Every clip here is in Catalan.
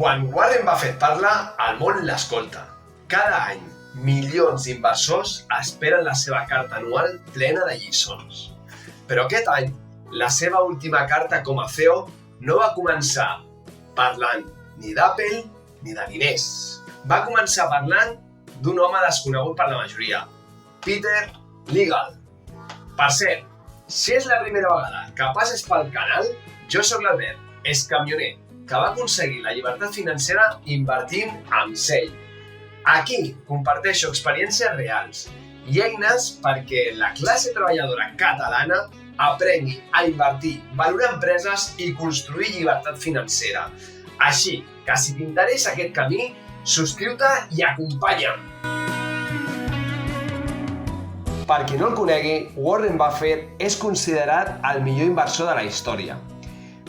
Quan Warren Buffett parla, el món l'escolta. Cada any, milions d'inversors esperen la seva carta anual plena de lliçons. Però aquest any, la seva última carta com a CEO no va començar parlant ni d'Apple ni de diners. Va començar parlant d'un home desconegut per la majoria, Peter Legal. Per cert, si és la primera vegada que passes pel canal, jo sóc l'Albert, camioner, que va aconseguir la llibertat financera invertint amb seny. Aquí comparteixo experiències reals i eines perquè la classe treballadora catalana aprengui a invertir, valorar empreses i construir llibertat financera. Així que si t'interessa aquest camí, subscriu-te i acompanya'm! Per qui no el conegui, Warren Buffett és considerat el millor inversor de la història.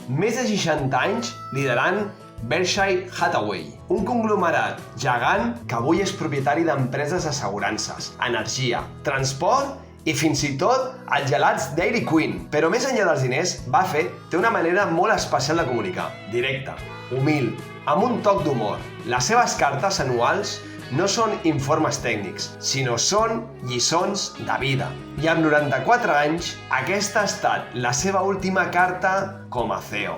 Més de 60 anys liderant Berkshire Hathaway, un conglomerat gegant que avui és propietari d'empreses d'assegurances, energia, transport i fins i tot els gelats Dairy Queen. Però més enllà dels diners, Buffett té una manera molt especial de comunicar, directa, humil, amb un toc d'humor. Les seves cartes anuals no són informes tècnics, sinó són lliçons de vida. I amb 94 anys, aquesta ha estat la seva última carta com a CEO.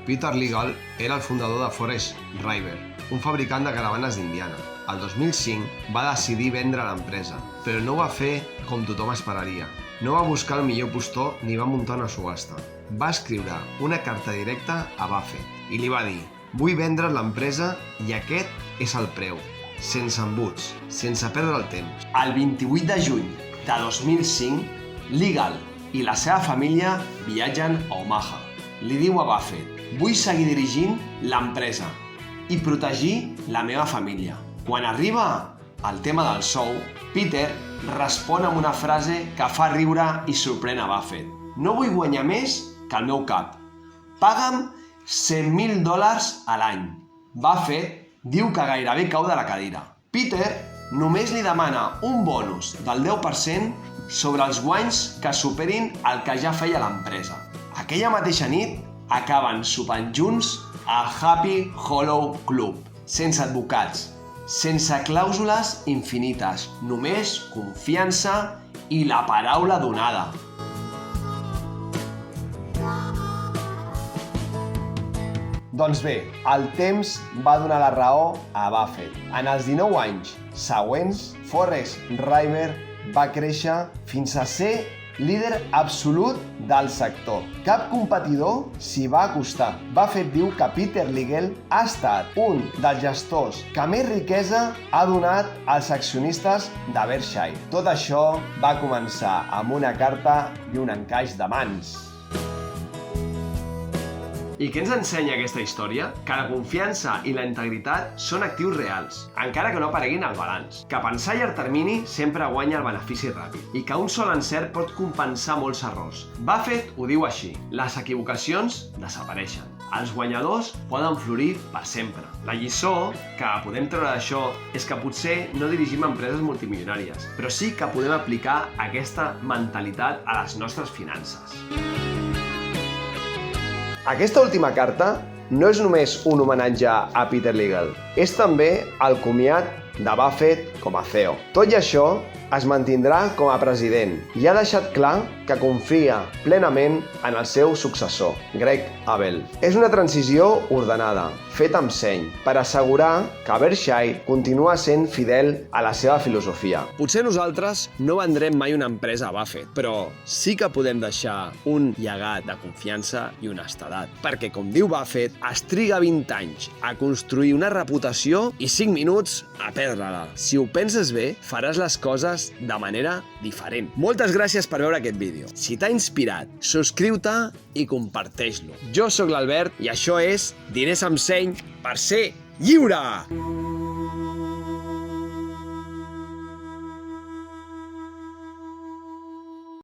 Peter Legal era el fundador de Forest River, un fabricant de caravanes d'Indiana. El 2005 va decidir vendre l'empresa, però no ho va fer com tothom esperaria. No va buscar el millor postor ni va muntar una subhasta. Va escriure una carta directa a Buffett i li va dir: vull vendre l'empresa i aquest és el preu, sense embuts, sense perdre el temps. El 28 de juny de 2005, Legal i la seva família viatgen a Omaha. Li diu a Buffett: vull seguir dirigint l'empresa i protegir la meva família. Quan arriba el tema del sou, Peter respon amb una frase que fa riure i sorprèn a Buffett. No vull guanyar més que el meu cap. Paga'm $100.000 a l'any. Buffett diu que gairebé cau de la cadira. Peter només li demana un bonus del 10% sobre els guanys que superin el que ja feia l'empresa. Aquella mateixa nit acaben sopant junts al Happy Hollow Club, sense advocats, sense clàusules infinites, només confiança i la paraula donada. Doncs bé, el temps va donar la raó a Buffett. En els 19 anys següents, Forest River va créixer fins a ser líder absolut del sector. Cap competidor s'hi va acostar. Buffett diu que Peter Legal ha estat un dels gestors que més riquesa ha donat als accionistes de Berkshire. Tot això va començar amb una carta i un encaix de mans. I què ens ensenya aquesta història? Que la confiança i la integritat són actius reals, encara que no apareguin al balanç. Que pensar a llarg termini sempre guanya el benefici ràpid i que un sol encert pot compensar molts errors. Buffett ho diu així: les equivocacions desapareixen. Els guanyadors poden florir per sempre. La lliçó que podem treure d'això és que potser no dirigim empreses multimilionàries, però sí que podem aplicar aquesta mentalitat a les nostres finances. Aquesta última carta no és només un homenatge a Peter Legal, és també el comiat de Buffett com a CEO. Tot i això, es mantindrà com a president i ha deixat clar que confia plenament en el seu successor, Greg Abel. És una transició ordenada, feta amb seny, per assegurar que Berkshire continua sent fidel a la seva filosofia. Potser nosaltres no vendrem mai una empresa a Buffett, però sí que podem deixar un llegat de confiança i honestedat, perquè, com diu Buffett, es triga 20 anys a construir una reputació i 5 minuts a perdre-la. Si ho penses bé, faràs les coses de manera diferent. Moltes gràcies per veure aquest vídeo. Si t'ha inspirat, subscriu-te i comparteix-lo. Jo sóc l'Albert i això és Diners amb Seny per ser lliure!